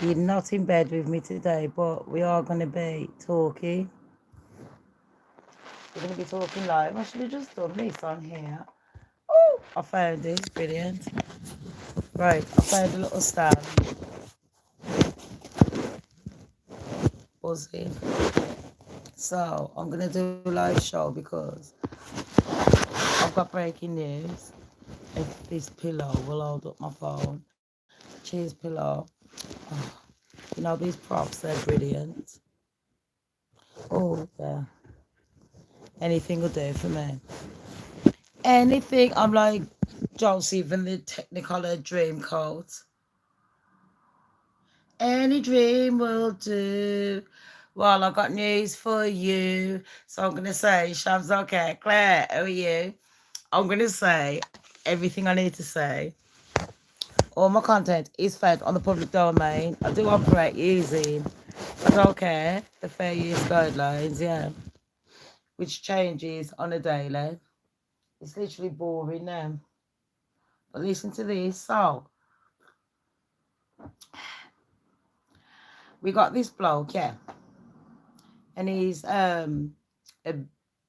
You're not in bed with me today, but we are going to be talking. We're going to be talking live. I should have just done this on here. Oh, I found this. Brilliant. Right, I found a little stand. Buzzing. So, I'm going to do a live show because I've got breaking news. If this pillow will hold up my phone. Cheese pillow. Oh, you know, these props, they're brilliant. Oh, yeah. Anything will do for me. Anything. I'm like Josie from the Technicolor Dreamcoat. Any dream will do. Well, I've got news for you. So I'm going to say, Shamz, okay. Claire, how are you? I'm going to say everything I need to say. All my content is fed on the public domain. I do operate using, I don't care, the fair use guidelines, yeah, which changes on a daily. It's literally boring now. But listen to this. So, we got this bloke, yeah, and he's a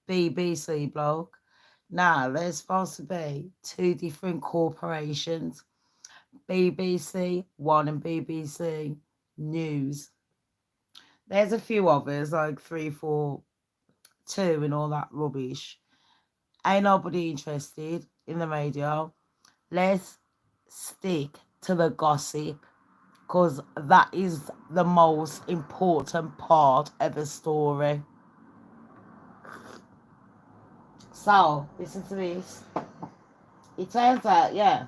BBC bloke. Now, there's supposed to be two different corporations, BBC One and BBC News. There's a few others, like 3, 4, 2 and all that rubbish. Ain't nobody interested in the radio. Let's stick to the gossip because that is the most important part of the story. So, listen to this. It turns out, yeah,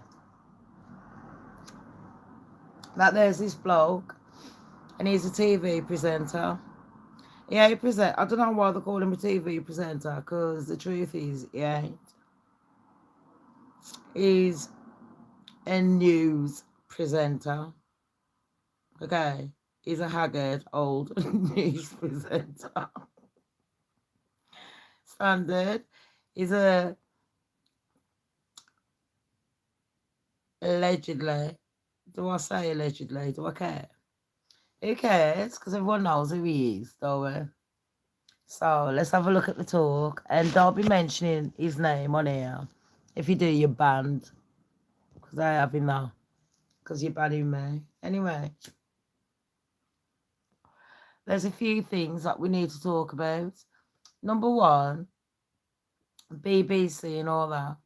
that there's this bloke and he's a TV presenter. Yeah, he present. I don't know why they call him a TV presenter because the truth is, he ain't. He's a news presenter. Okay, he's a haggard old news presenter. Standard. He's a allegedly. Do I say allegedly? Do I care? Who cares? Because everyone knows who he is, don't we? So let's have a look at the talk. And don't be mentioning his name on here. If you do, you're banned. Because I have him now. Because you're banning me. Anyway, there's a few things that we need to talk about. Number one, BBC and all that.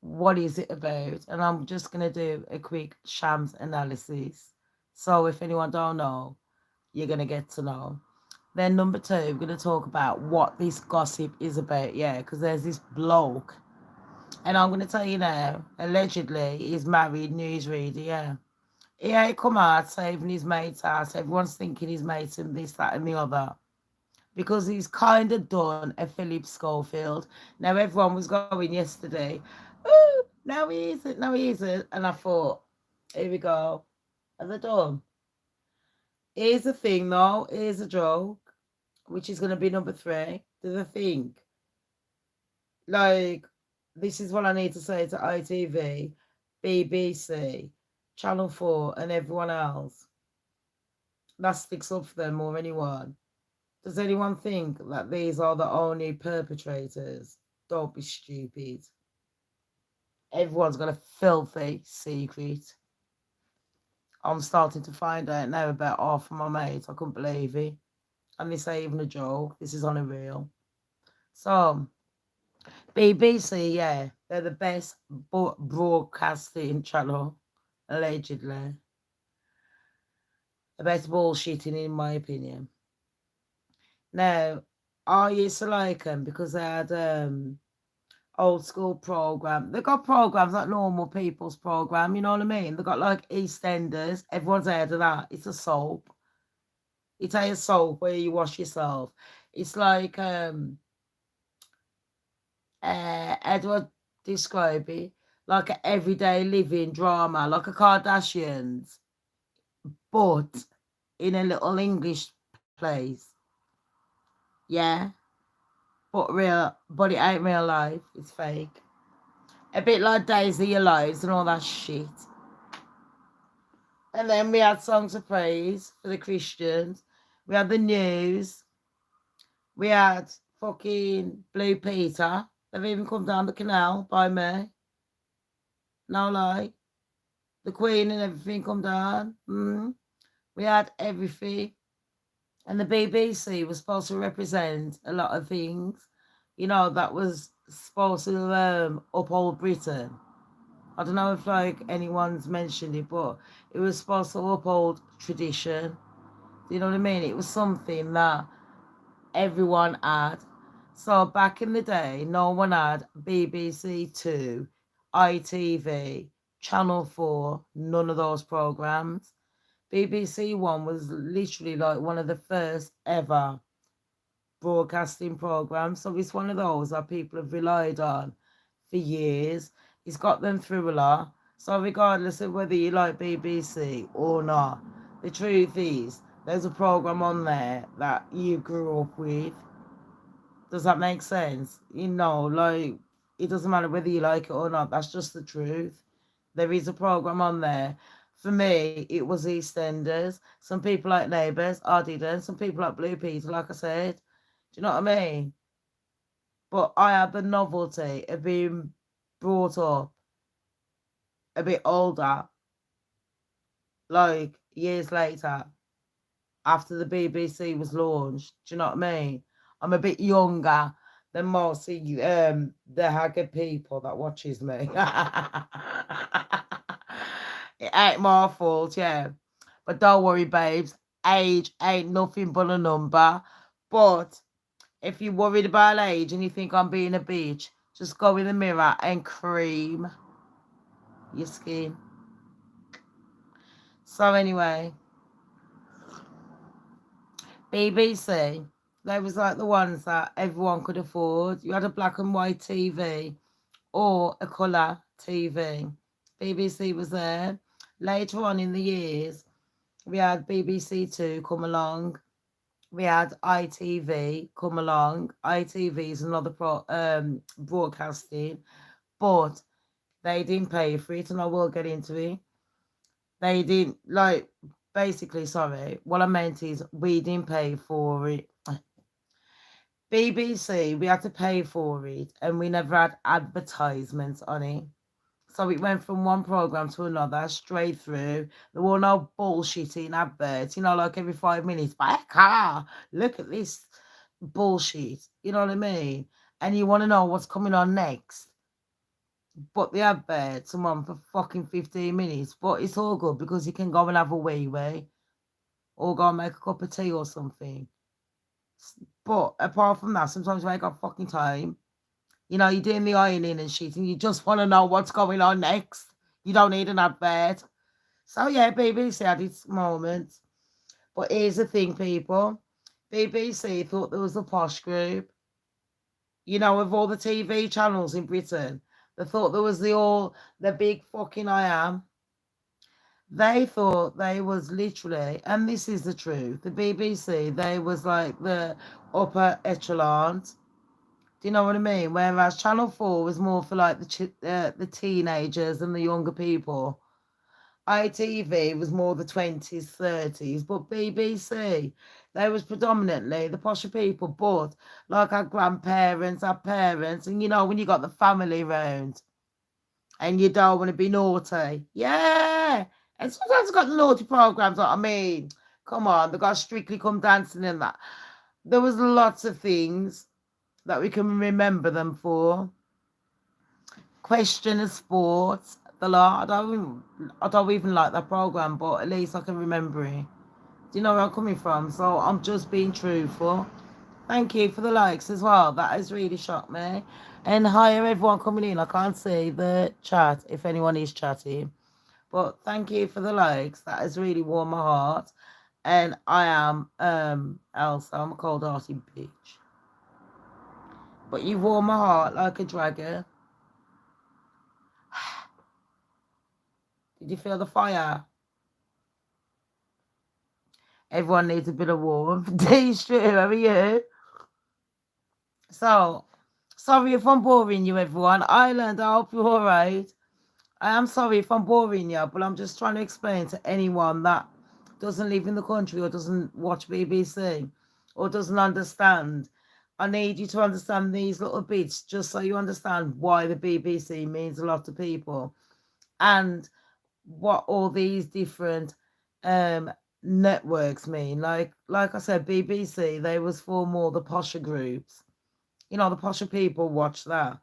What is it about? And I'm just going to do a quick Shams analysis. So if anyone don't know, you're going to get to know. Then number two, we're going to talk about what this gossip is about. Yeah, because there's this bloke. And I'm going to tell you now, allegedly, he's married newsreader, yeah. He ain't come out saving his mate's house. Everyone's thinking his mate's and this, that and the other. Because he's kind of done a Philip Schofield. Now, everyone was going yesterday, oh, no, he isn't, no, he isn't. And I thought, here we go. Are they done? Here's the thing, though. Here's a joke, which is going to be number three. Do they think, like, this is what I need to say to ITV, BBC, Channel 4, and everyone else that sticks up for them or anyone. Does anyone think that these are the only perpetrators? Don't be stupid. Everyone's got a filthy secret. I'm starting to find out now about half of my mates. I couldn't believe it. And this ain't even a joke. This is on a real. So, BBC, yeah, they're the best broadcasting channel, allegedly. The best bullshitting, in my opinion. Now, I used to like them because they had old school program. They got programs like normal people's program, you know what I mean? They got like EastEnders. Everyone's heard of that. It's a soap. It's a soap where you wash yourself. It's like how do I describe it? Like an everyday living drama, like a Kardashians, but in a little English place. Yeah, but it ain't real life. It's fake. A bit like Days of Your Lives and all that shit. And then we had songs of praise for the Christians. We had the news. We had fucking Blue Peter. They've even come down the canal by me. No lie. The Queen and everything come down. We had everything. And the BBC was supposed to represent a lot of things. You know, that was supposed to uphold Britain. I don't know if like anyone's mentioned it, but it was supposed to uphold tradition. Do you know what I mean? It was something that everyone had. So back in the day, no one had BBC Two, ITV, Channel 4, none of those programs. BBC One was literally like one of the first ever broadcasting programs. So it's one of those that people have relied on for years. It's got them through a lot. So regardless of whether you like BBC or not, the truth is there's a program on there that you grew up with. Does that make sense? You know, like it doesn't matter whether you like it or not. That's just the truth. There is a program on there. For me, it was EastEnders. Some people like Neighbours, I didn't. Some people like Blue Peter, like I said. Do you know what I mean? But I had the novelty of being brought up a bit older, like years later, after the BBC was launched. Do you know what I mean? I'm a bit younger than most the haggard people that watches me. It ain't my fault, yeah. But don't worry, babes. Age ain't nothing but a number. But if you're worried about age and you think I'm being a bitch, just go in the mirror and cream your skin. So anyway, BBC, they was like the ones that everyone could afford. You had a black and white TV or a colour TV. BBC was there. Later on in the years, we had BBC Two come along. We had ITV come along. ITV is another broadcasting, but they didn't pay for it, and I will get into it. They didn't, like, basically, sorry, what I meant is we didn't pay for it. BBC, we had to pay for it, and we never had advertisements on it. So it went from one program to another, straight through. There were no bullshitting adverts, you know, like every 5 minutes, buy a car, look at this bullshit, you know what I mean? And you want to know what's coming on next. But the adverts are on for fucking 15 minutes. But it's all good because you can go and have a wee or go and make a cup of tea or something. But apart from that, sometimes you ain't got fucking time. You know, you're doing the ironing and shit and you just want to know what's going on next. You don't need an advert. So yeah, BBC had its moments. But here's the thing, people. BBC thought there was a posh group. You know, of all the TV channels in Britain, they thought there was the big fucking I am. They thought they was literally, and this is the truth, the BBC, they was like the upper echelons. Do you know what I mean? Whereas Channel 4 was more for like the teenagers and the younger people. ITV was more the 20s, 30s, but BBC, they was predominantly the posher people, but like our grandparents, our parents, and you know, when you got the family round and you don't want to be naughty. Yeah. And sometimes got the naughty programs, I mean, come on, they got Strictly Come Dancing and that. There was lots of things that we can remember them for. Question of Sports, the lot. I don't even like that program, but at least I can remember it. Do you know where I'm coming from? So I'm just being truthful. Thank you for the likes as well. That has really shocked me. And hi everyone coming in. I can't see the chat if anyone is chatting. But thank you for the likes. That has really warmed my heart. And I am Elsa. I'm a cold-hearted bitch. But you warm my heart like a dragon. Did you feel the fire? Everyone needs a bit of warmth. It's true, how are you? So, sorry if I'm boring you, everyone. Ireland, I hope you're all right. I am sorry if I'm boring you, but I'm just trying to explain to anyone that doesn't live in the country or doesn't watch BBC or doesn't understand. I need you to understand these little bits just so you understand why the BBC means a lot to people and what all these different um networks mean. Like I said, BBC, they was for more the posher groups. You know, the posher people watch that.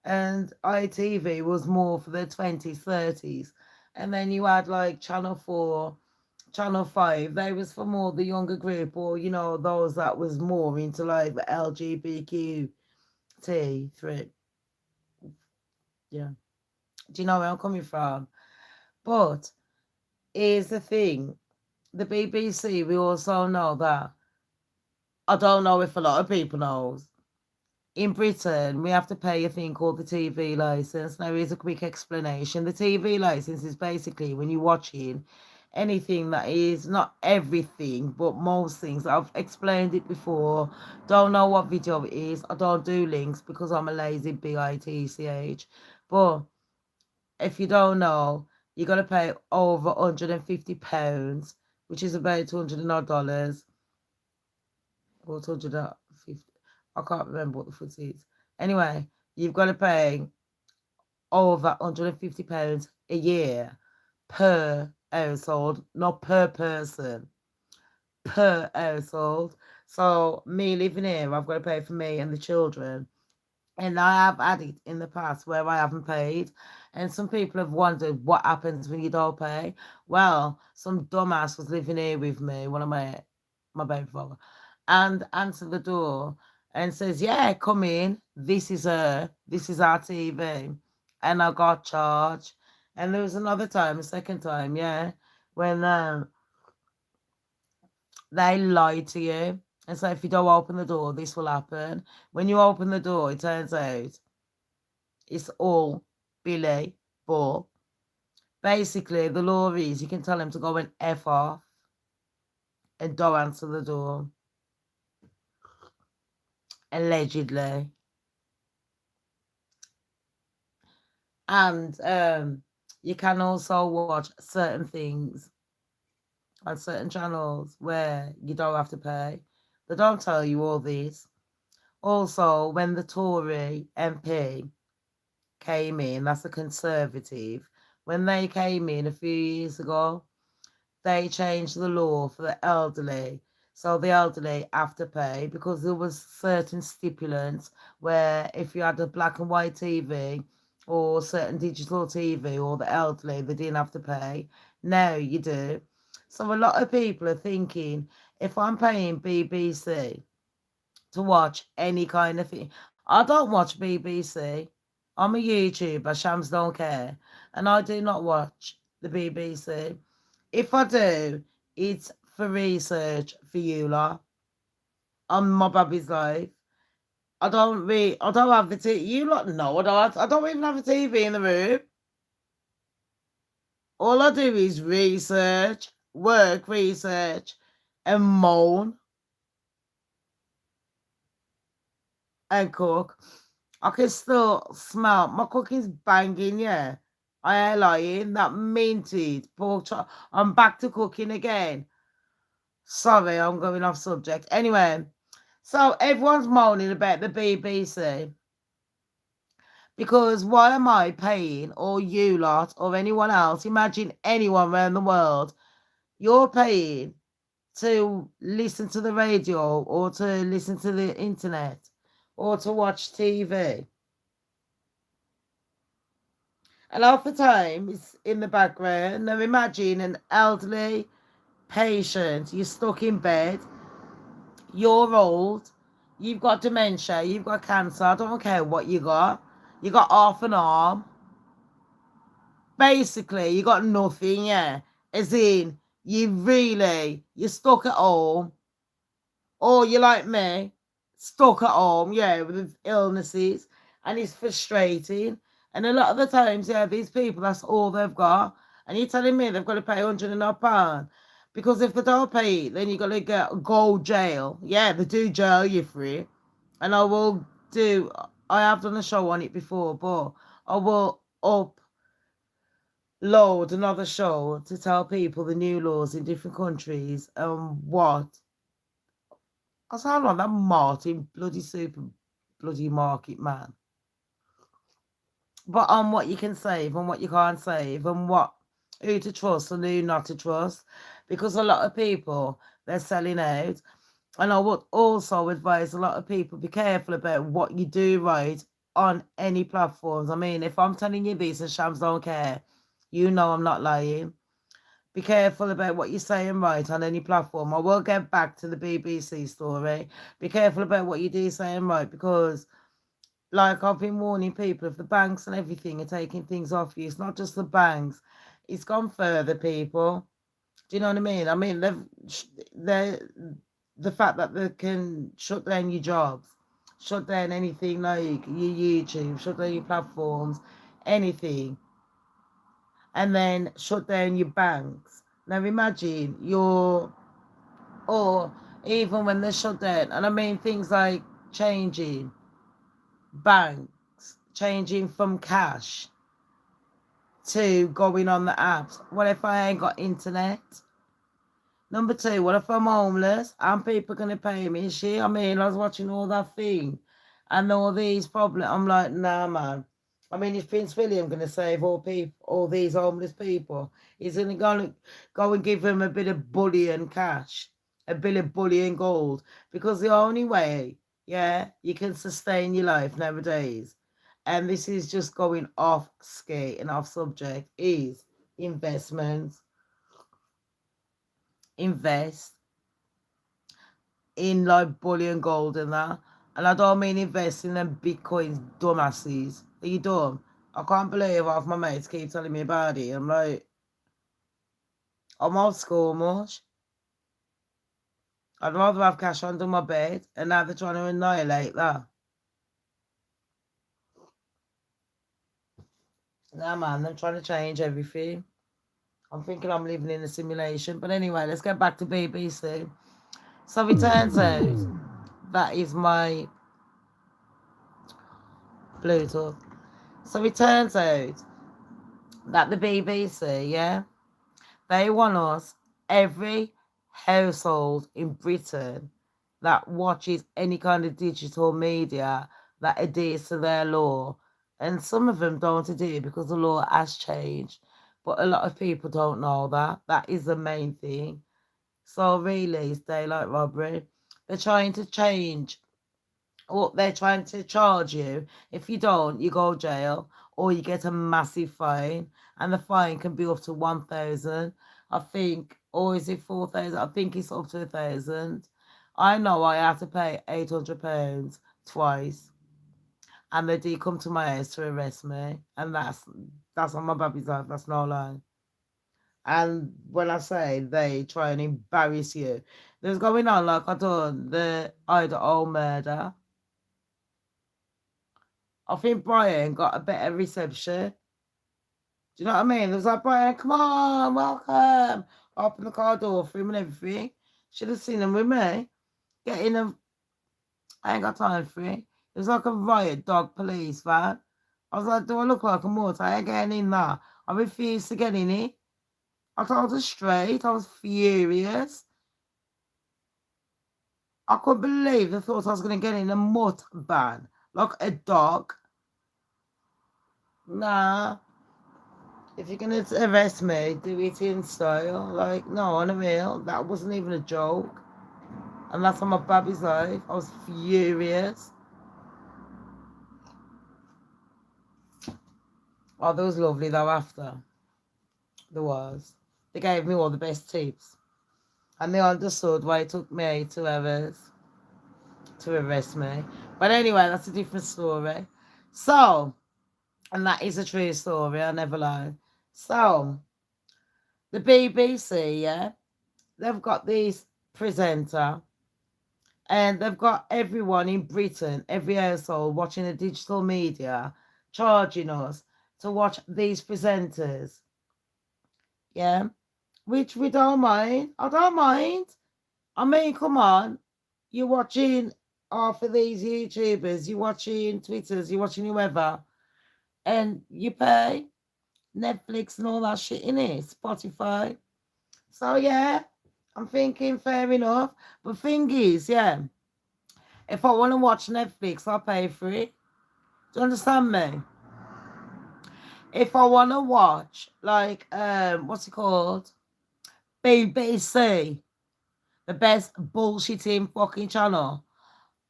And ITV was more for the 20s, 30s. And then you had like Channel 4, Channel 5, they was for more the younger group, or you know, those that was more into like the LGBTQ3. Yeah. Do you know where I'm coming from? But here's the thing. The BBC, we also know that, I don't know if a lot of people knows, in Britain, we have to pay a thing called the TV license. Now, here's a quick explanation. The TV license is basically when you're watching anything that is not everything, but most things. I've explained it before. Don't know what video it is. I don't do links because I'm a lazy bitch. But if you don't know, you got to pay over £150, which is about 200 and odd dollars, or 250. I can't remember what the foot is. Anyway, you've got to pay over £150 a year per household, not per person, per household. So me living here, I've got to pay for me and the children. And I have had it in the past where I haven't paid. And some people have wondered what happens when you don't pay. Well, some dumbass was living here with me, one of my baby father, and answered the door and says, "Yeah, come in. This is her. This is our TV." And I got charged. And there was another time, a second time, yeah, when they lie to you and say, if you don't open the door, this will happen. When you open the door, it turns out it's all Billy. But basically, the law is you can tell him to go and F off and don't answer the door. Allegedly. And you can also watch certain things on certain channels where you don't have to pay. They don't tell you all this. Also, when the Tory MP came in, that's a Conservative, when they came in a few years ago, they changed the law for the elderly. So the elderly have to pay because there was certain stipulants where if you had a black and white TV or certain digital TV or the elderly, they didn't have to pay. Now you do. So a lot of people are thinking, if I'm paying BBC to watch any kind of thing, I don't watch BBC. I'm a YouTuber, Shams don't care, and I do not watch the BBC. If I do, it's for research for you lot on my baby's life. I don't have the TV. You lot know I don't even have a TV in the room. All I do is research, work research, and moan and cook. I can still smell my cooking's banging, yeah. I ain't lying. That minted pork chop. I'm back to cooking again. Sorry, I'm going off subject. Anyway, so everyone's moaning about the BBC because why am I paying, or you lot, or anyone else? Imagine anyone around the world. You're paying to listen to the radio or to listen to the internet or to watch TV. And half the time it's in the background. Now imagine an elderly patient, you're stuck in bed, you're old, you've got dementia, you've got cancer, I don't care what you got half an arm. Basically, you got nothing, yeah. As in, you're stuck at home, or you're like me, stuck at home, yeah, with illnesses, and it's frustrating. And a lot of the times, yeah, these people, that's all they've got. And you're telling me they've got to pay £100 because if they don't pay it, then you're going to go jail. Yeah, they do jail you for it. And I have done a show on it before, but I will up load another show to tell people the new laws in different countries and what. I sound like that Martin bloody super bloody market man. But on what you can save and what you can't save and what who to trust and who not to trust. Because a lot of people they're selling out. And I would also advise a lot of people be careful about what you do right on any platforms. I mean, if I'm telling you this and Shams don't care, you know I'm not lying. Be careful about what you're saying right on any platform. I will get back to the BBC story. Be careful about what you do saying right because, like I've been warning people, if the banks and everything are taking things off you, it's not just the banks. It's gone further, people. Do you know what I mean? I mean, they the fact that they can shut down your jobs, shut down anything like your YouTube, shut down your platforms, anything, and then shut down your banks. Now imagine or even when they're shut down, and I mean things like changing banks, changing from cash to going on the apps. What if I ain't got internet? Number two, what if I'm homeless and people going to pay me shit? I mean, I was watching all that thing and all these problems. I'm like, nah, man. I mean, if Prince William going to save all these homeless people, he's going to go and give them a bit of bullion cash, a bit of bullion gold, because the only way, yeah, you can sustain your life nowadays, and this is just going off skate and off subject, is investments. Invest in like bullion gold and that. And I don't mean investing in bitcoins, dumbasses. Are you dumb? I can't believe half my mates keep telling me about it. I'm like, I'm old school much. I'd rather have cash under my bed, and now they're trying to annihilate that. Nah, man, they're trying to change everything. I'm thinking I'm living in a simulation. But anyway, let's get back to BBC. So it turns out that is my Bluetooth. So it turns out that the BBC, yeah, they want us, every household in Britain that watches any kind of digital media that adheres to their law. And some of them don't adhere because the law has changed. But a lot of people don't know that. That is the main thing. So really, it's daylight robbery. They're trying to change, or they're trying to charge you. If you don't, you go jail or you get a massive fine, and the fine can be up to 1,000, I think, or is it 4,000? I think it's up to 1,000. I know I had to pay £800 twice, and they did come to my house to arrest me, and that's on my baby's life. That's no lie. And when I say they try and embarrass you, there's going on like I done the Idaho murder. I think Brian got a better reception. Do you know what I mean? It was like, Brian, come on, welcome. Open the car door for him and everything. Should have seen him with me. Getting him. I ain't got time for it. It was like a riot dog police van. I was like, do I look like a mortal? I ain't getting in there. I refused to get in it. I told her straight. I was furious. I couldn't believe they thought I was going to get in a mutt van. Like a dog. Nah. If you're going to arrest me, do it in style. Like, no, on a real. That wasn't even a joke. And that's on my baby's life. I was furious. Oh, that was lovely though after. There was. They gave me all the best tips. And they understood why it took me 2 hours to arrest me. But anyway, that's a different story. So, and that is a true story, I never lie. So, the BBC, yeah, they've got this presenter, and they've got everyone in Britain, every household watching the digital media, charging us to watch these presenters. Yeah, which we don't mind. I don't mind. I mean, come on. You're watching half of these YouTubers, you're watching Twitters, you're watching whoever, and you pay. Netflix and all that shit in it, Spotify. So yeah, I'm thinking fair enough. But thing is, yeah, if I want to watch Netflix, I'll pay for it. Do you understand me? If I want to watch, like, what's it called? BBC, the best bullshitting fucking channel,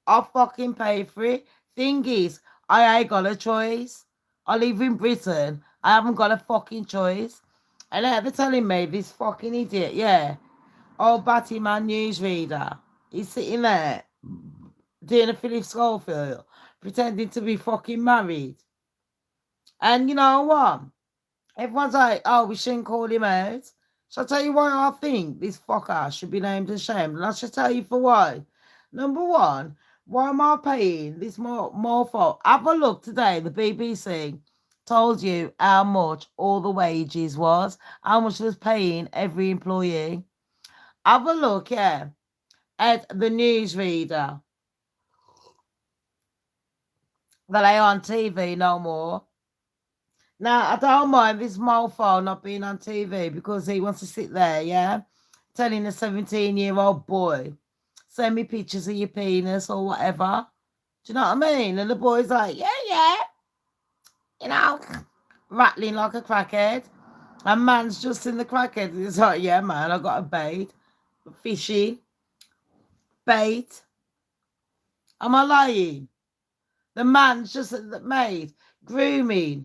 I'll fucking pay for it. Thing is, I ain't got a choice. I live in Britain. I haven't got a fucking choice. And they're telling me this fucking idiot, yeah, old Batty Man newsreader, he's sitting there doing a Philip Schofield, pretending to be fucking married. And you know what? Everyone's like, oh, we shouldn't call him out. So I'll tell you why I think this fucker should be named and shamed. And I should tell you for why. Number one, why am I paying this more for? Have a look today. The BBC told you how much all the wages was, how much it was paying every employee. Have a look, yeah, at the newsreader that ain't on TV no more. Now, I don't mind this mofo not being on TV because he wants to sit there, yeah, telling a 17-year-old boy, send me pictures of your penis or whatever. Do you know what I mean? And the boy's like, yeah, you know, rattling like a crackhead. And man's just in the crackhead. He's like, yeah, man, I got a bait. Fishing. Bait. Am I lying? The man's just made grooming.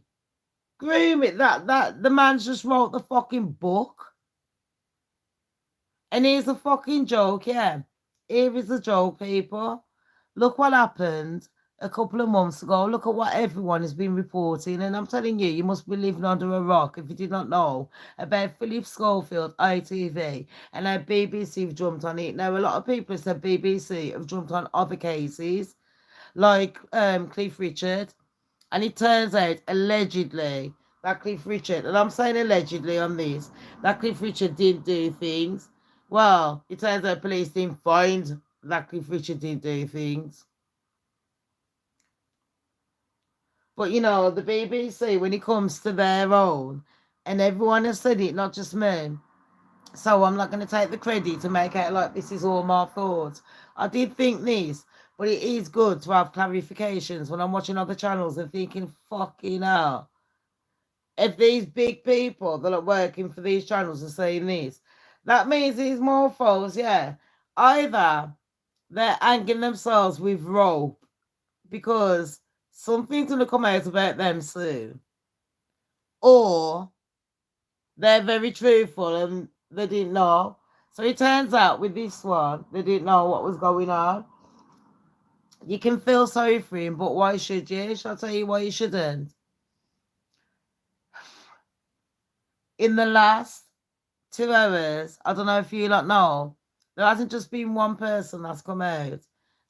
That the man's just wrote the fucking book. And here's a fucking joke, yeah. Here is a joke, people. Look what happened a couple of months ago. Look at what everyone has been reporting. And I'm telling you, you must be living under a rock if you did not know about Philip Schofield, ITV, and how BBC have jumped on it. Now, a lot of people said BBC have jumped on other cases, like Cliff Richard. And it turns out, allegedly, that Cliff Richard, and I'm saying allegedly on this, that Cliff Richard did do things. Well, it turns out police didn't find that Cliff Richard did do things. But you know, the BBC, when it comes to their own, and everyone has said it, not just me. So I'm not going to take the credit to make out like this is all my fault. I did think this, but it is good to have clarifications when I'm watching other channels and thinking, fucking hell. If these big people that are working for these channels are saying this, that means these morphos, yeah, either they're hanging themselves with rope because something's going to come out about them soon, or they're very truthful and they didn't know. So it turns out with this one, they didn't know what was going on. You can feel sorry for him, but why should you? Shall I tell you why you shouldn't? In the last 2 hours, I don't know if you lot know, there hasn't just been one person that's come out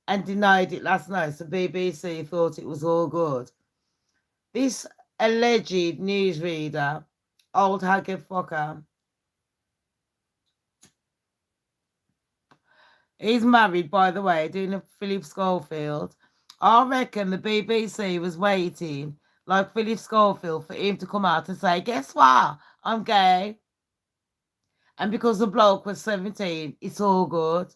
and denied it last night. So BBC thought it was all good. This alleged newsreader, old haggard fucker, he's married, by the way, doing a Philip Schofield. I reckon the BBC was waiting, like Philip Schofield, for him to come out and say, guess what? I'm gay. And because the bloke was 17, it's all good.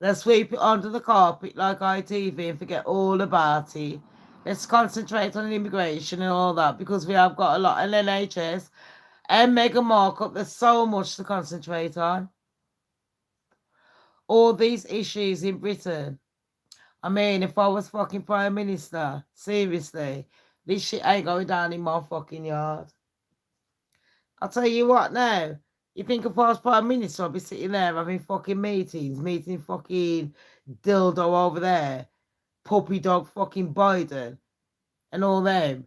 They'll sweep it under the carpet like ITV and forget all about it. Let's concentrate on immigration and all that because we have got a lot. And NHS and Meghan Markle, there's so much to concentrate on. All these issues in Britain. I mean, if I was fucking Prime Minister, seriously, this shit ain't going down in my fucking yard. I'll tell you what now. You think if I was Prime Minister, I'd be sitting there having fucking meetings, meeting fucking dildo over there, puppy dog fucking Biden, and all them.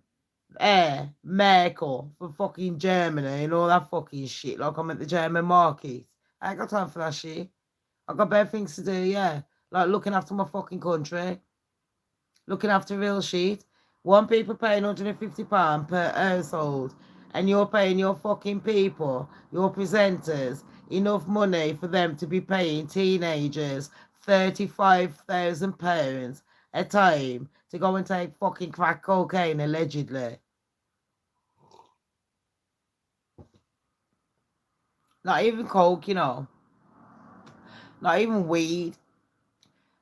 Merkel for fucking Germany and all that fucking shit, like I'm at the German market. I ain't got time for that shit. I got better things to do, yeah. Like looking after my fucking country, looking after real shit. One people paying £150 per household, and you're paying your fucking people, your presenters, enough money for them to be paying teenagers £35,000 a time to go and take fucking crack cocaine, allegedly. Not even coke, you know. Not even weed.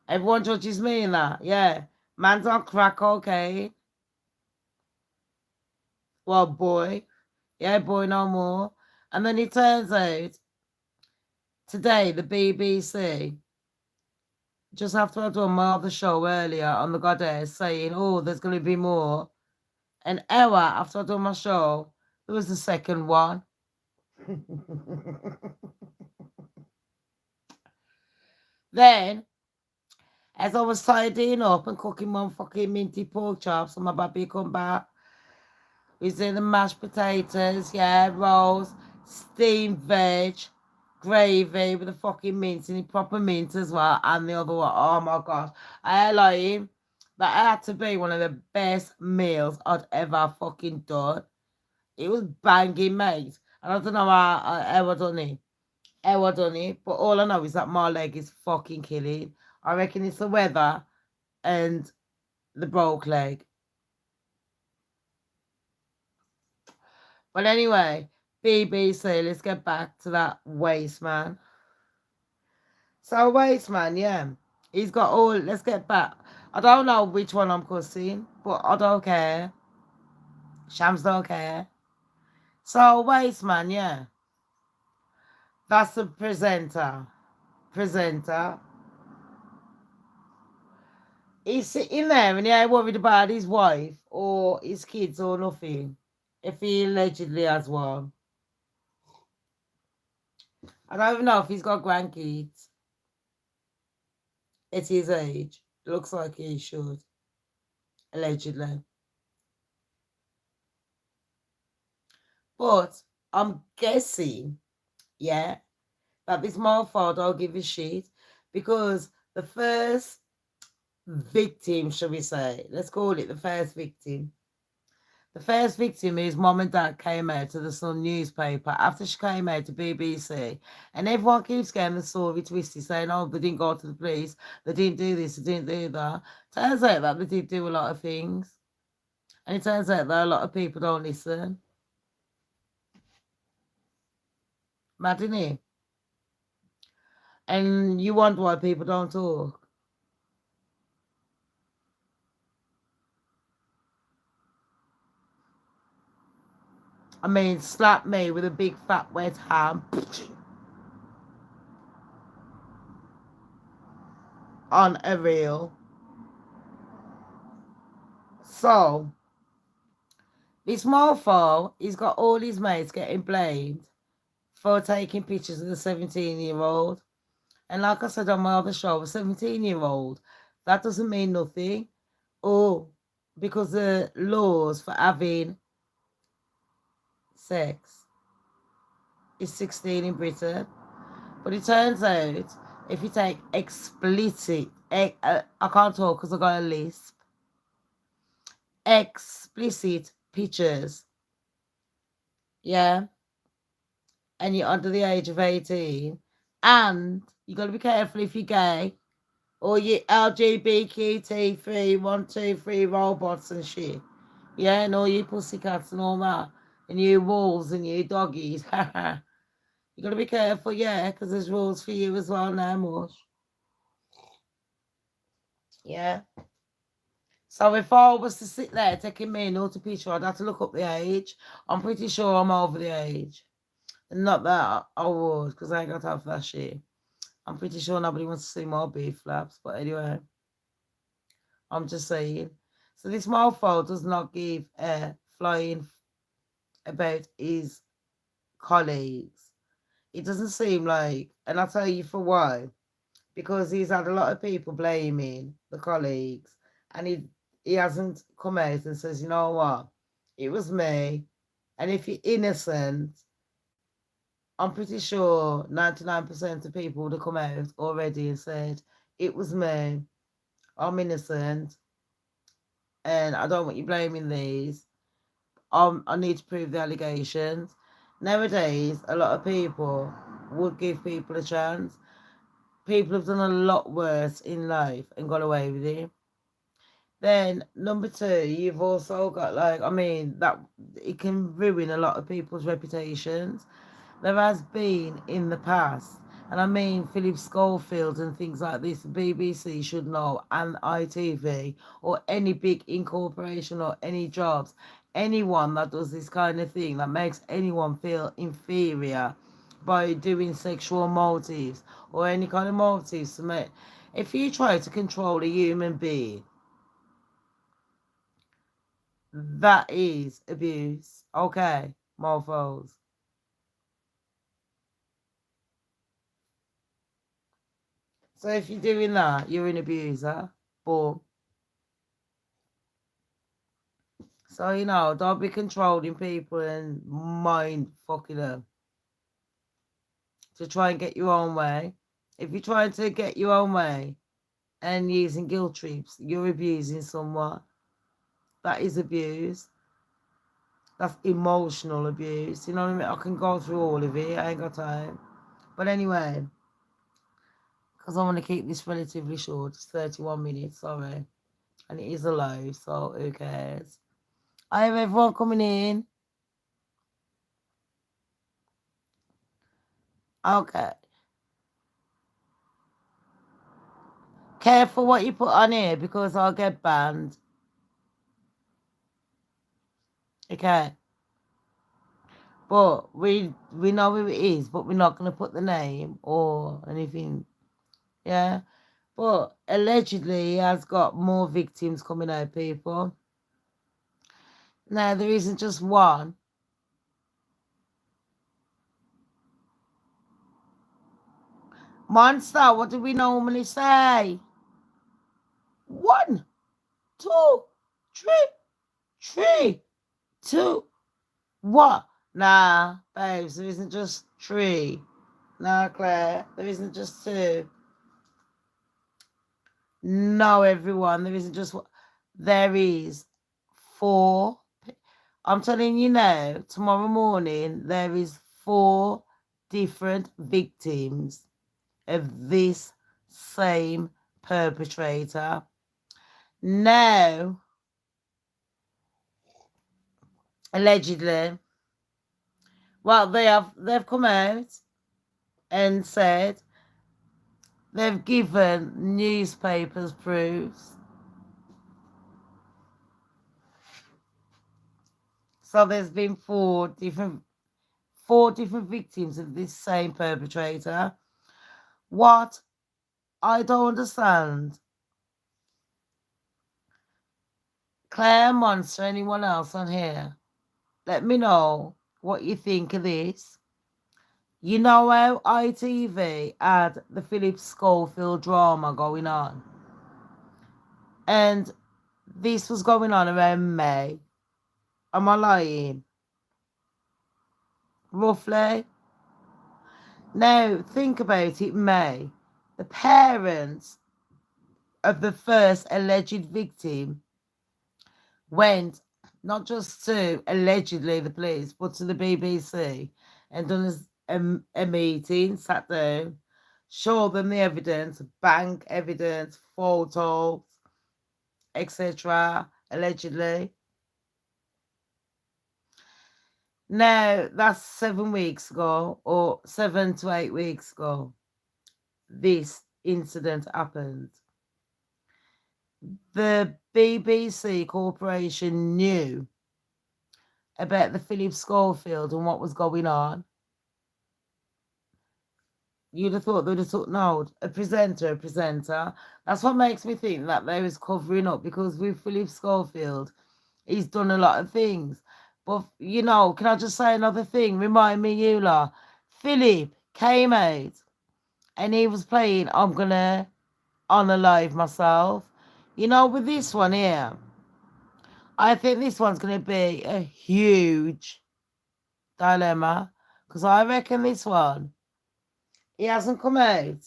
Everyone judges me in that. Yeah. Man's on crack cocaine. Well, boy. Yeah, boy, no more. And then it turns out today the BBC, just after I done my other show earlier on the Goddess, saying, oh, there's going to be more. An hour after I done my show, there was the second one. Then, as I was tidying up and cooking my fucking minty pork chops, and my baby come back, we see the mashed potatoes, yeah, rolls, steamed veg, gravy with the fucking mince and the proper mint as well, and the other one. Oh my gosh, I ain't lying. That had to be one of the best meals I'd ever fucking done. It was banging, mate. And I don't know how I ever done it. Ever done it. But all I know is that my leg is fucking killing. I reckon it's the weather and the broke leg. But anyway, BBC, let's get back to that waste man. So waste man, yeah. He's got all, let's get back. I don't know which one I'm cussing, but I don't care. Shams don't care. So waste man, yeah. That's the presenter. Presenter. He's sitting there and he ain't worried about his wife or his kids or nothing. If he allegedly has one. I don't even know if he's got grandkids at his age. Looks like he should. Allegedly. But I'm guessing, yeah, that this motherfucker don't give a shit because the first victim, shall we say, let's call it the first victim. The first victim is mom and dad came out to the Sun newspaper after she came out to BBC, and everyone keeps getting the story twisted, saying, oh, they didn't go to the police, they didn't do this, they didn't do that. Turns out that they did do a lot of things, and it turns out that a lot of people don't listen. Mad, isn't it? And you wonder why people don't talk. I mean, slap me with a big fat wet ham on a reel. So, this mofo, he's got all his mates getting blamed for taking pictures of the 17-year-old. And like I said on my other show, a 17-year-old, that doesn't mean nothing. Oh, because the laws for having sex is 16 in Britain. But it turns out, if you take explicit, I can't talk because I got a lisp, explicit pictures, yeah, and you're under the age of 18, and you got to be careful if you're gay, or you LGBTQ3, 1, 2, 3 robots and shit, yeah, and all you pussycats and all that, and you wolves and you doggies, you got to be careful, yeah, because there's rules for you as well now, Mush. Yeah. So if I was to sit there taking me an auto picture, I'd have to look up the age. I'm pretty sure I'm over the age. And not that I would, because I ain't got time for that shit. I'm pretty sure nobody wants to see more beef flaps. But anyway, I'm just saying. So this mofo does not give a flying about his colleagues. It doesn't seem like, and I'll tell you for why. Because he's had a lot of people blaming the colleagues, and he hasn't come out and says, you know what, it was me. And if you're innocent, I'm pretty sure 99% of people would have come out already and said, it was me, I'm innocent, and I don't want you blaming these. I need to prove the allegations. Nowadays, a lot of people would give people a chance. People have done a lot worse in life and got away with it. Then number two, you've also got like, I mean, that it can ruin a lot of people's reputations. there has been in the past, and I mean Philip Schofield and things like this, the BBC should know, and ITV, or any big incorporation or any jobs, anyone that does this kind of thing, that makes anyone feel inferior by doing sexual motives or any kind of motives to make. If you try to control a human being, that is abuse. Okay, mofos. So if you're doing that, you're an abuser. Boom. So, you know, don't be controlling people and mind fucking them to try and get your own way. If you're trying to get your own way and using guilt trips, you're abusing someone. That is abuse. That's emotional abuse. You know what I mean? I can go through all of it. I ain't got time. But anyway, because I want to keep this relatively short, it's 31 minutes, sorry. And it is a live, so who cares? I have everyone coming in. Okay. Careful what you put on here because I'll get banned. Okay. But we know who it is, but we're not going to put the name or anything. Yeah. But allegedly, he has got more victims coming out, people. Now, there isn't just one. Monster, what do we normally say? 1, 2, 3, 2, 1. Nah, babes, there isn't just 3. Nah, Claire, there isn't just 2. No, everyone, there isn't just one. There is 4. I'm telling you now, tomorrow morning, there is 4 different victims of this same perpetrator. Now, allegedly, well, they've come out and said they've given newspapers proofs. So there's been 4 different victims of this same perpetrator. What I don't understand, Claire, Monster, anyone else on here, let me know what you think of this. You know how ITV had the Philip Schofield drama going on? And this was going on around May. Am I lying? Roughly. Now, think about it, May. The parents of the first alleged victim went not just to allegedly the police, but to the BBC and done a meeting, sat down, showed them the evidence, bank evidence, photos, etc., allegedly. Now, that's 7 weeks ago, or 7 to 8 weeks ago, this incident happened. The BBC corporation knew about the Philip Schofield and what was going on. You'd have thought they'd have thought, no, a presenter. That's what makes me think that they was covering up, because with Philip Schofield, he's done a lot of things. But, you know, can I just say another thing? Remind me, you lot. Philip came out and he was playing I'm Gonna Unalive Myself. You know, with this one here, I think this one's going to be a huge dilemma, because I reckon this one, he hasn't come out,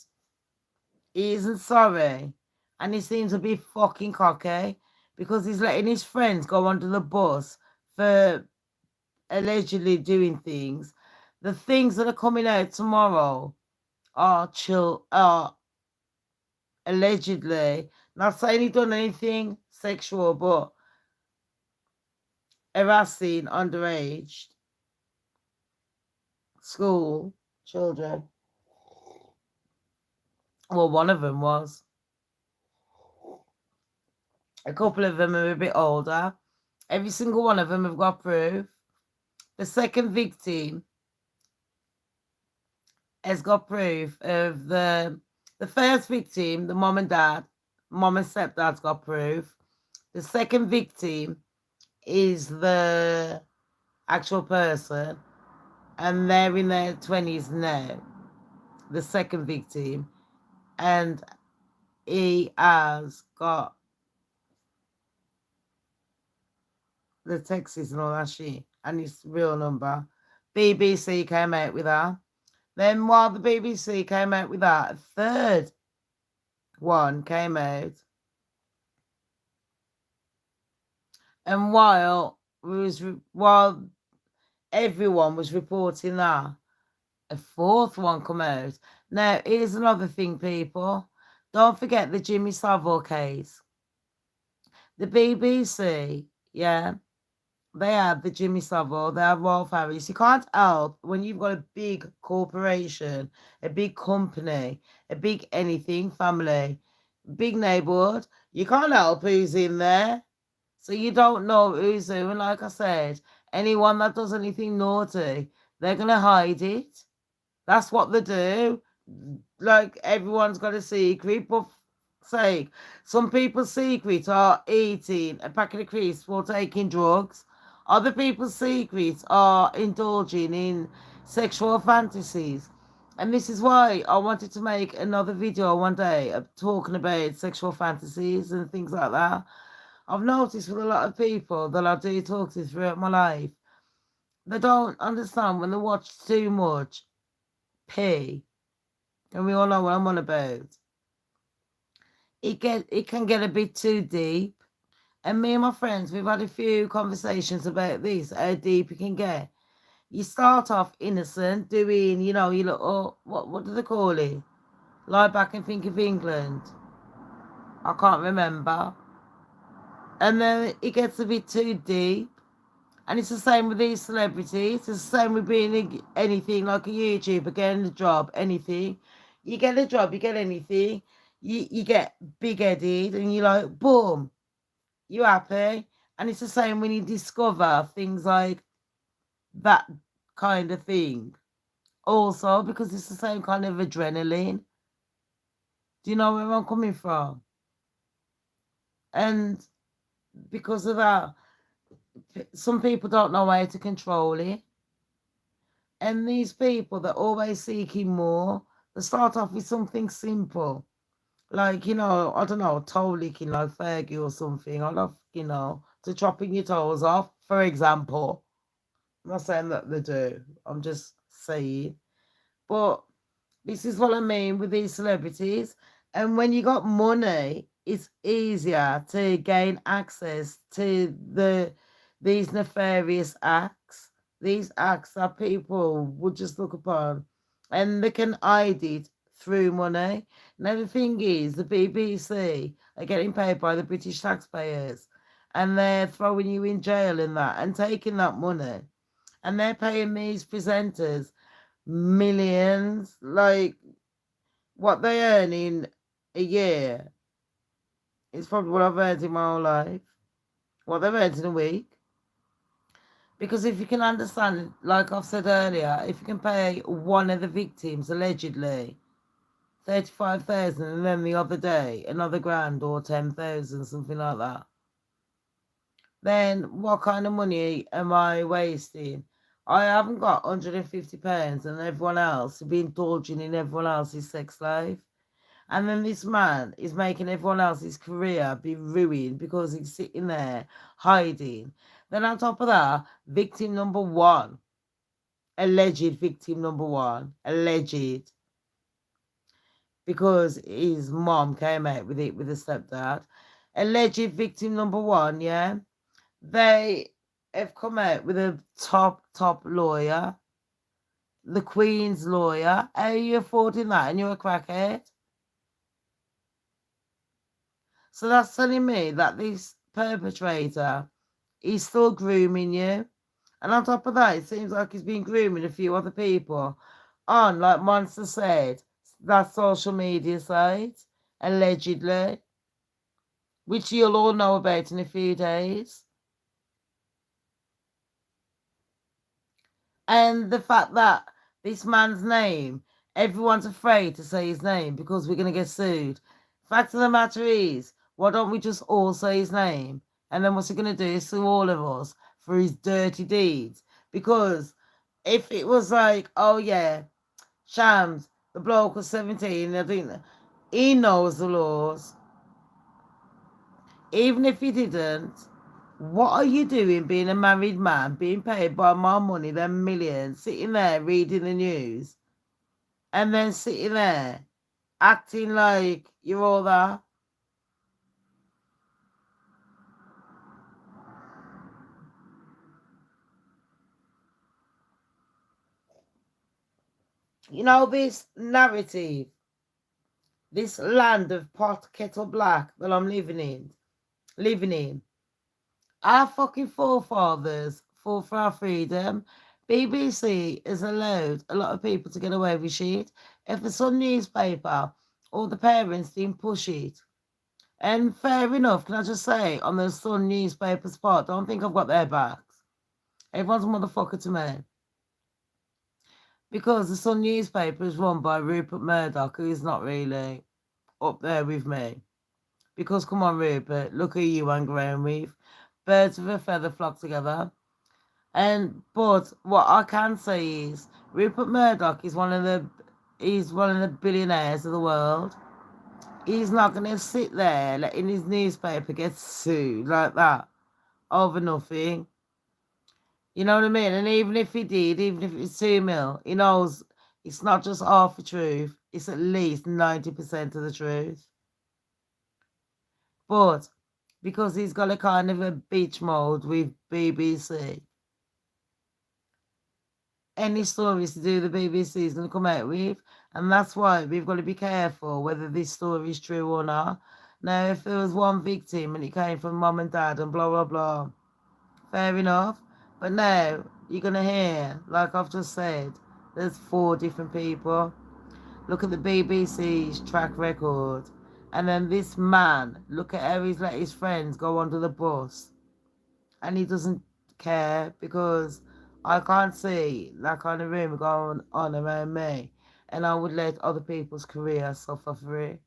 he isn't sorry, and he seems to be fucking cocky because he's letting his friends go under the bus for allegedly doing things. The things that are coming out tomorrow are allegedly, not saying he done anything sexual, but harassing underage. school children. Well, one of them was. A couple of them are a bit older. Every single one of them have got proof. The second victim has got proof of the first victim, the mom and dad, mom and stepdad's got proof. The second victim is the actual person, and they're in their 20s now, the second victim, and he has got the texts and all that shit, and his real number. BBC came out with that. Then while the BBC came out with that, a third one came out. And while everyone was reporting that, a fourth one come out. Now, here's another thing, people. Don't forget the Jimmy Savile case. The BBC, yeah, they have the Jimmy Savile, they have Rolf Harris. You can't help when you've got a big corporation, a big company, a big anything family, big neighborhood. You can't help who's in there. So you don't know who's who. And like I said, anyone that does anything naughty, they're going to hide it. That's what they do. Like, everyone's got a secret, but sake, some people's secrets are eating a packet of crisps or taking drugs. Other people's secrets are indulging in sexual fantasies. And this is why I wanted to make another video one day of talking about sexual fantasies and things like that. I've noticed with a lot of people that I do talk to throughout my life, they don't understand when they watch too much pee, and we all know what I'm on about. It can get a bit too deep. And me and my friends, we've had a few conversations about this, how deep it can get. You start off innocent, doing, you little, what do they call it? Lie back and think of England. I can't remember. And then it gets a bit too deep. And it's the same with these celebrities. It's the same with being anything, like a YouTuber, getting a job, anything. You get a job, you get anything. You get big-headed and you're like, boom, you're happy. And it's the same when you discover things like that kind of thing. Also, because it's the same kind of adrenaline. Do you know where I'm coming from? And because of that, some people don't know how to control it. And these people that always seeking more, they start off with something simple. Like, I don't know, toe licking like Fergie or something. I love, to chopping your toes off, for example. I'm not saying that they do. I'm just saying. But this is what I mean with these celebrities. And when you got money, it's easier to gain access to these nefarious acts. These acts that people would just look upon, and they can hide it through money. Now the thing is, the BBC are getting paid by the British taxpayers, and they're throwing you in jail in that and taking that money, and they're paying these presenters millions, like what they earn in a year is probably what I've earned in my whole life, what they've earned in a week. Because if you can understand, like I've said earlier, if you can pay one of the victims, allegedly, 35,000, and then the other day, another grand or 10,000, something like that, then what kind of money am I wasting? I haven't got £150 and everyone else to be indulging in everyone else's sex life. And then this man is making everyone else's career be ruined because he's sitting there hiding. Then on top of that, victim number one, alleged victim number one, alleged, because his mom came out with it with his stepdad. Alleged victim number one, yeah, they have come out with a top lawyer, the Queen's lawyer. How are you affording that? And you're a crackhead? So that's telling me that this perpetrator is still grooming you. And on top of that, it seems like he's been grooming a few other people on, like Monster said, that social media site, allegedly, which you'll all know about in a few days. And the fact that this man's name, everyone's afraid to say his name because we're going to get sued. Fact of the matter is, why don't we just all say his name? And then what's he going to do? Sue all of us for his dirty deeds. Because if it was like, oh yeah, Shams, the bloke was 17, I think he knows the laws. Even if he didn't, what are you doing being a married man, being paid by more money than millions, sitting there reading the news, and then sitting there acting like you're all that? You know, this narrative, this land of pot kettle black that I'm living in, our fucking forefathers fought for our freedom. BBC has allowed a lot of people to get away with shit. If the Sun newspaper or the parents didn't push it, and fair enough, can I just say, on the Sun newspaper's part, don't think I've got their backs. Everyone's a motherfucker to me. Because the Sun newspaper is run by Rupert Murdoch, who is not really up there with me. Because come on, Rupert, look who you hang around with. Birds of a feather flock together. But what I can say is Rupert Murdoch is one of the billionaires of the world. He's not gonna sit there letting his newspaper get sued like that over nothing. You know what I mean? And even if he did, even if it's 2 mil, he knows it's not just half the truth, it's at least 90% of the truth. But because he's got a kind of a beach mode with BBC, any stories to do the BBC is going to come out with. And that's why we've got to be careful whether this story is true or not. Now, if there was one victim and it came from mum and dad and blah, blah, blah, fair enough. But now you're going to hear, like I've just said, there's 4 different people. Look at the BBC's track record. And then this man, look at how he's let his friends go under the bus. And he doesn't care because I can't see that kind of rumor going on around me. And I would let other people's careers suffer for it.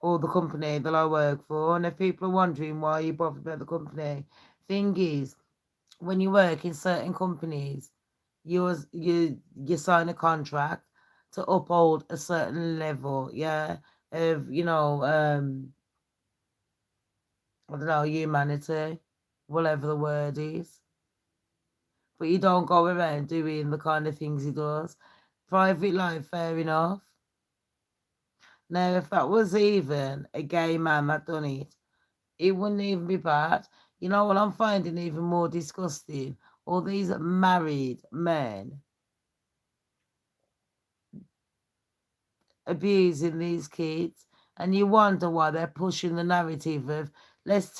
Or the company that I work for. And if people are wondering why you bother about the company, thing is, when you work in certain companies, you sign a contract to uphold a certain level, yeah, of I don't know, humanity, whatever the word is. But you don't go around doing the kind of things he does. Private life, fair enough. Now, if that was even a gay man that done it, it wouldn't even be bad. You know what I'm finding even more disgusting? All these married men abusing these kids, and you wonder why they're pushing the narrative of let's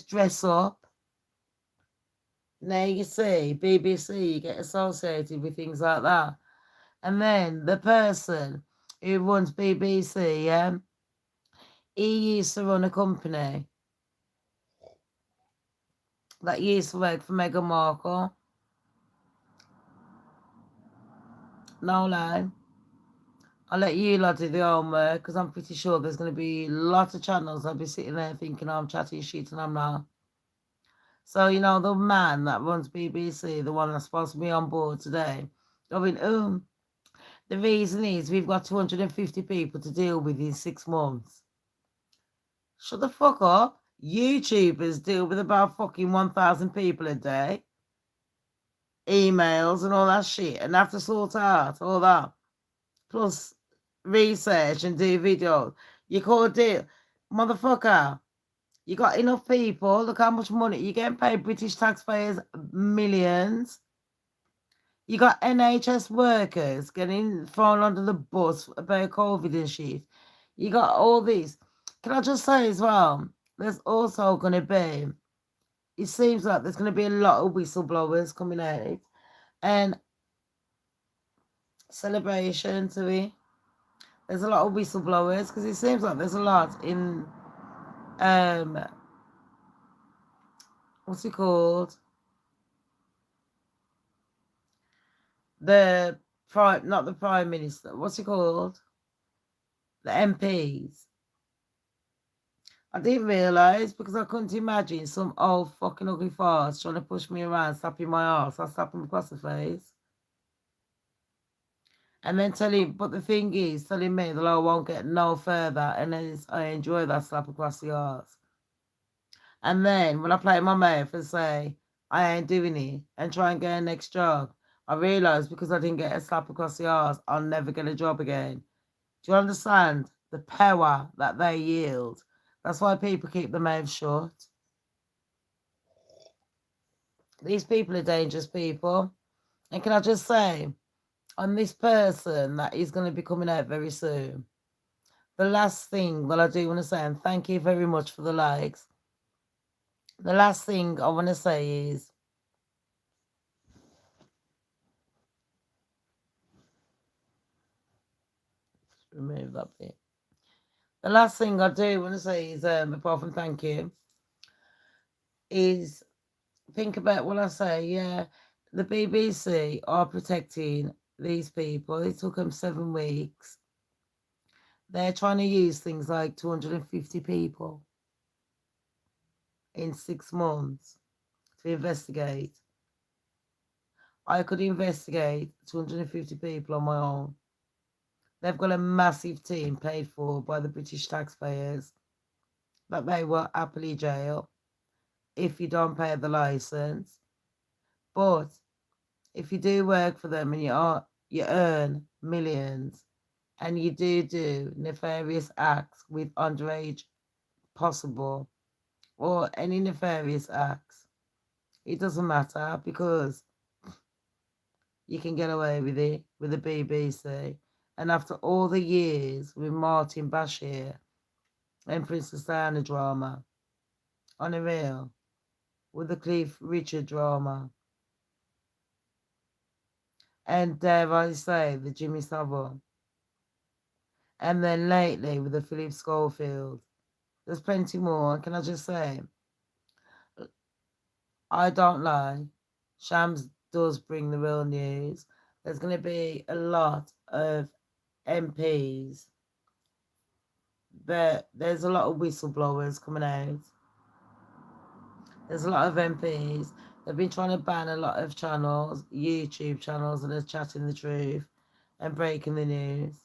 dress up. Now you see, BBC, you get associated with things like that. And then the person who runs BBC, he used to run a company that used to work for Meghan Markle. No lie. I'll let you lot do the homework because I'm pretty sure there's going to be lots of channels I'll be sitting there thinking I'm chatting shit and I'm not. So, the man that runs BBC, the one that's supposed to be on board today, I mean, the reason is we've got 250 people to deal with in 6 months. Shut the fuck up. YouTubers deal with about fucking 1,000 people a day. Emails and all that shit. And have to sort out all that. Plus research and do videos. You can't do... Motherfucker. You got enough people. Look how much money. You're getting paid British taxpayers millions. You got NHS workers getting thrown under the bus about COVID and shit. You got all these. Can I just say as well, there's also going to be, it seems like there's going to be a lot of whistleblowers coming out and celebration to it. There's a lot of whistleblowers because it seems like there's a lot in, what's it called? Not the Prime Minister, what's it called? The MPs. I didn't realise because I couldn't imagine some old fucking ugly farce trying to push me around, slapping my ass. I slap him across the face. And then but the thing is, telling me that I won't get no further, and then I enjoy that slap across the arse. And then when I play my mouth and say, I ain't doing it, and try and get a next job, I realise because I didn't get a slap across the arse, I'll never get a job again. Do you understand the power that they yield? That's why people keep their mouths shut. These people are dangerous people. And can I just say, on this person that is going to be coming out very soon, the last thing that I do want to say, and thank you very much for the likes, the last thing I want to say is, remove that bit. The last thing I do want to say is, apart from thank you, is think about what I say. Yeah, the BBC are protecting these people. It took them 7 weeks. They're trying to use things like 250 people in 6 months to investigate. I could investigate 250 people on my own. They've got a massive team paid for by the British taxpayers that they will happily jail if you don't pay the license. But if you do work for them and you earn millions and you do nefarious acts with underage possible or any nefarious acts, it doesn't matter because you can get away with it with the BBC. And after all the years with Martin Bashir and Princess Diana drama, on a real, with the Cliff Richard drama, and dare I say, the Jimmy Savile, and then lately with the Philip Schofield, there's plenty more. Can I just say, I don't lie, Shams does bring the real news. There's going to be a lot of MPs. There's a lot of whistleblowers coming out. There's a lot of MPs. They've been trying to ban a lot of channels, YouTube channels that are chatting the truth and breaking the news.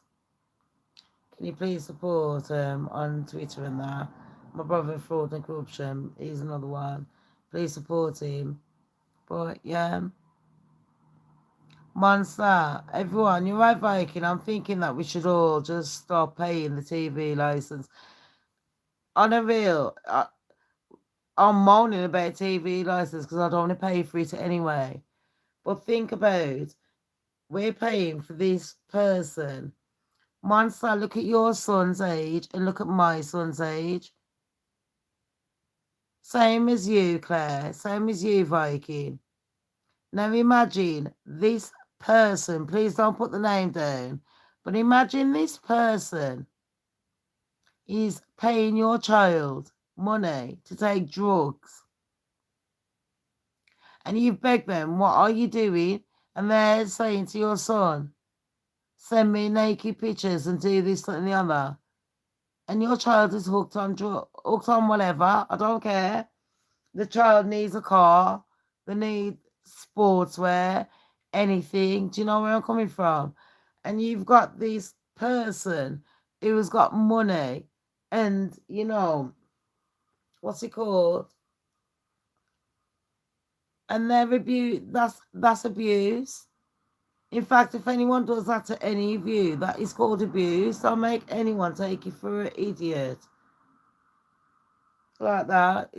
Can you please support on Twitter and that? My brother Fraud and Corruption, he's another one. Please support him. But yeah. Monster, everyone, you're right, Viking. I'm thinking that we should all just stop paying the TV license. On a real, I'm moaning about TV license because I don't want to pay for it anyway. But think about, we're paying for this person. Monster, look at your son's age and look at my son's age. Same as you, Claire. Same as you, Viking. Now imagine this person, please don't put the name down, but imagine this person is paying your child money to take drugs. And you beg them, what are you doing? And they're saying to your son, send me naked pictures and do this, that, and the other. And your child is hooked on whatever, I don't care. The child needs a car, they need sportswear, anything. Do you know where I'm coming from? And you've got this person who's got money and, what's it called? And they're that's abuse. In fact, if anyone does that to any of you, that is called abuse. Don't make anyone take you for an idiot. Like that.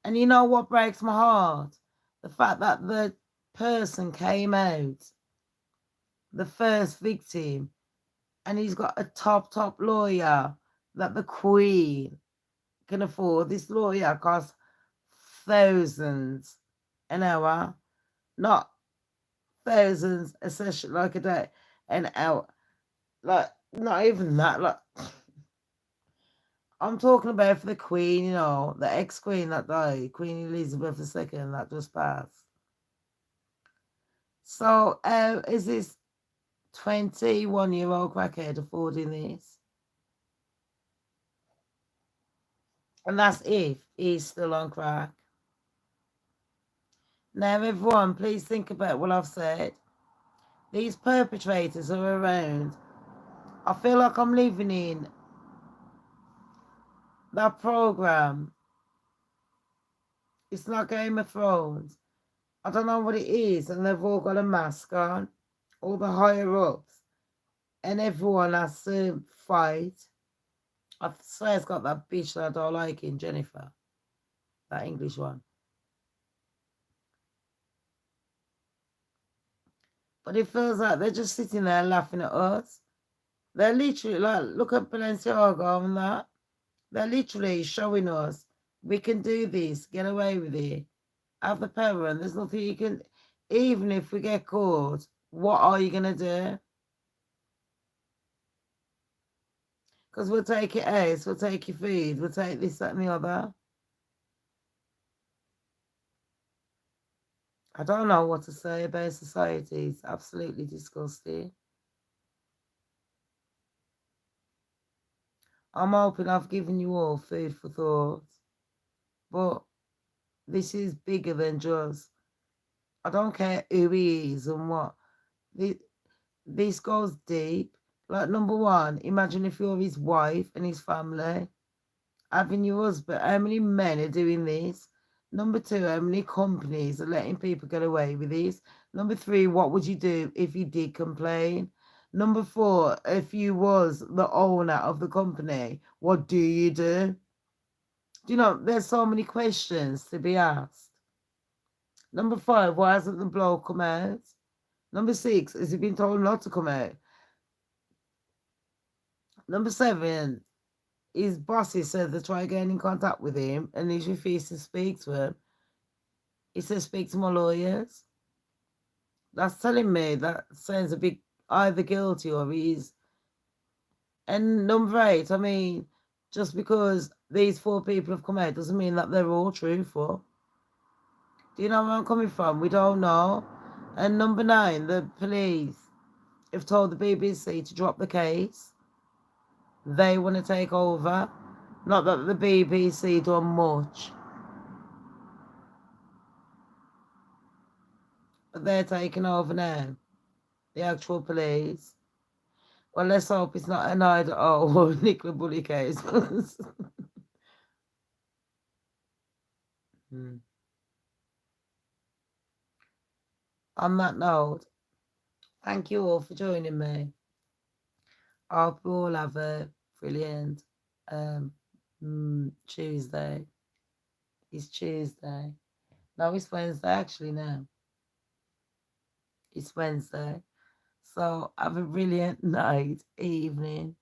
And you know what breaks my heart? The fact that the person came out, the first victim, and he's got a top lawyer that the Queen can afford. This lawyer costs thousands an hour, not thousands a session, like a day, an hour. Like, not even that. Like, I'm talking about for the Queen, you know, the ex-Queen that died, Queen Elizabeth II, that just passed. So, is this 21-year-old crackhead affording this? And that's if he's still on crack. Now, everyone, please think about what I've said. These perpetrators are around. I feel like I'm living in that program. It's not Game of Thrones. I don't know what it is, and they've all got a mask on, all the higher ups, and everyone has to fight. I swear it's got that bitch that I don't like in Jennifer, that English one. But it feels like they're just sitting there laughing at us. They're literally like, look at Balenciaga and that. They're literally showing us we can do this, get away with it, have the power, and there's nothing you can. Even if we get caught, what are you gonna do? Because we'll take your house, we'll take your food, we'll take this, that, and the other. I don't know what to say about society. It's absolutely disgusting. I'm hoping I've given you all food for thought. But this is bigger than just, I don't care who he is and what. This goes deep. Like, number one, imagine if you're his wife and his family, having your husband. How many men are doing this? Number two, how many companies are letting people get away with this? Number three, what would you do if you did complain? Number four, if you was the owner of the company, what do you do? Do you know, there's so many questions to be asked. Number five, why hasn't the bloke come out? Number six, has he been told not to come out? Number seven, his bosses said they try getting in contact with him and he's refused to speak to him. He said, speak to my lawyers. That's telling me that sounds a bit either guilty or he's. And number eight, I mean, just because these four people have come out doesn't mean that they're all truthful. Do you know where I'm coming from? We don't know. And number nine, the police have told the BBC to drop the case. They want to take over. Not that the BBC done much. But they're taking over now. The actual police. Well, let's hope it's not an either or Nicola Bully case. On that note, thank you all for joining me. I hope you all have a brilliant Tuesday. It's Tuesday. No, it's Wednesday actually now. It's Wednesday. So have a brilliant night, evening.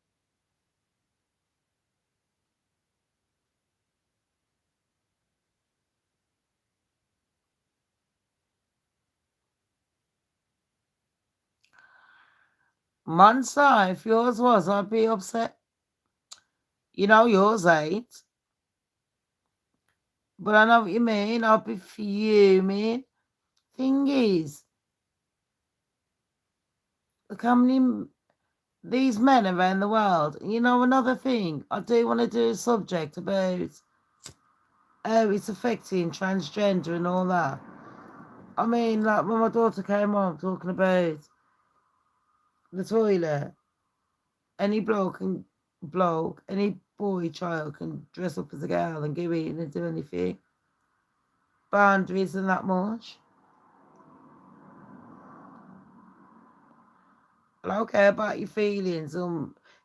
Monster, if yours was, I'd be upset. You know yours ain't. But I know what you mean. I'd be fuming. Thing is, look how many these men around the world. You know, another thing, I do want to do a subject about how it's affecting transgender and all that. I mean, like when my daughter came home talking about the toilet, any any boy, child can dress up as a girl and go in and do anything. Boundaries and that much. I don't care about your feelings.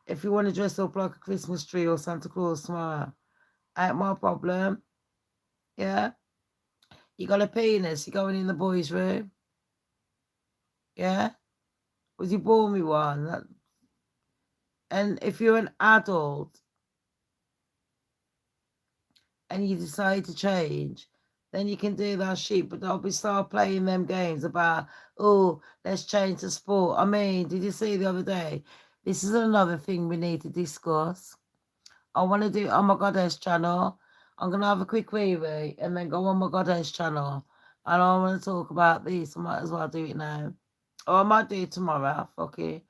If you want to dress up like a Christmas tree or Santa Claus tomorrow, ain't my problem. Yeah? You got a penis, you're going in the boys' room. Yeah? Was you born with one? And if you're an adult and you decide to change, then you can do that shit. But don't be start playing them games about, oh, let's change the sport. I mean, did you see the other day? This is another thing we need to discuss. I want to do on my goddess channel. I'm gonna have a quick wee wee and then go on my goddess channel. And I want to talk about this. I might as well do it now. Or I might do it tomorrow. Fuck it.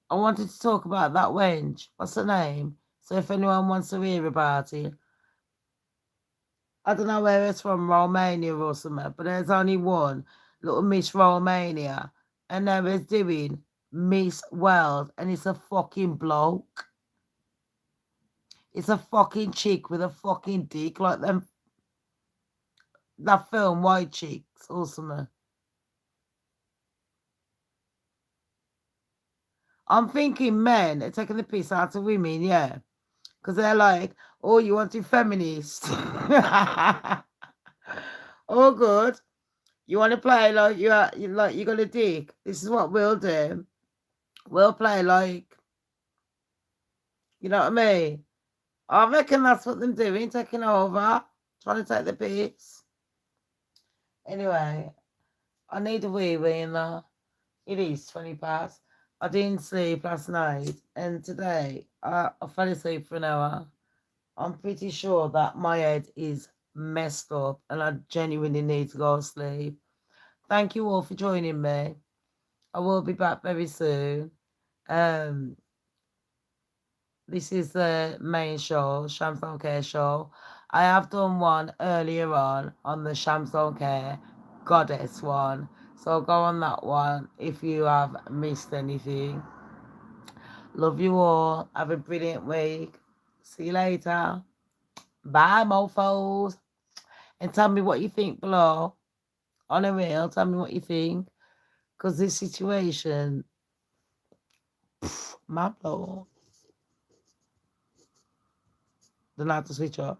I wanted to talk about that wench. What's her name? So if anyone wants to hear about it, I don't know where it's from, Romania or something, but there's only one little Miss Romania, and they was doing Miss World, and it's a fucking bloke. It's a fucking chick with a fucking dick, like them that film White Chicks or something. I'm thinking men are taking the piss out of women, yeah. Because they're like, oh, you want to be feminist. Oh, good. You want to play like you got a dick. This is what we'll do. We'll play like, you know what I mean? I reckon that's what they're doing, taking over, trying to take the piss. Anyway, I need a wee wee in there. It is 20 past. I didn't sleep last night, and today I fell asleep for an hour. I'm pretty sure that my head is messed up, and I genuinely need to go to sleep. Thank you all for joining me. I will be back very soon. Um, this is the main show, Shamz Don't Care show. I have done one earlier on the Shamz Don't Care Goddess one. So go on that one if you have missed anything. Love you all. Have a brilliant week. See you later. Bye, mofos. And tell me what you think below. On a real, tell me what you think. Because this situation, my blow. Don't have to switch off.